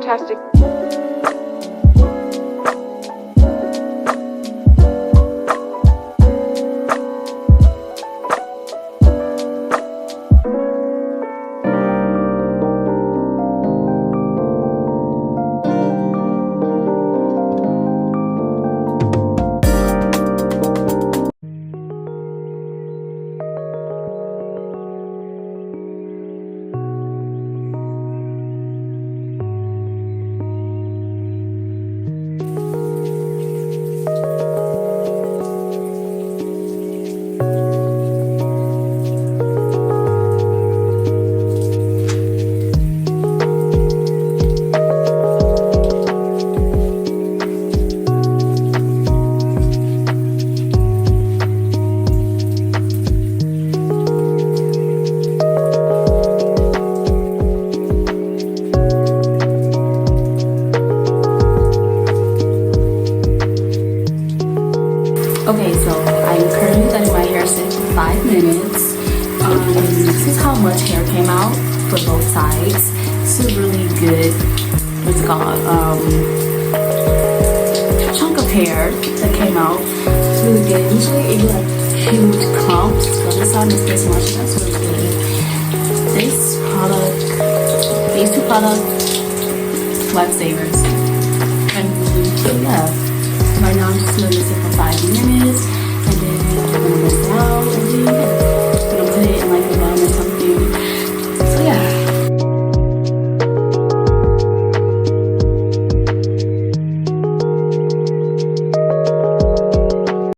fantastic. Okay, so I'm currently letting my hair sit for 5 minutes. This is how much hair came out for both sides. This is really good. What's it called? Chunk of hair that came out. It's really good. Usually it was like huge clumps, but this time it's this much. That's really good. This product, these two products, lifesavers. And so yeah. Right now I'm just gonna sit for 5 minutes and then I'm gonna rinse it out and then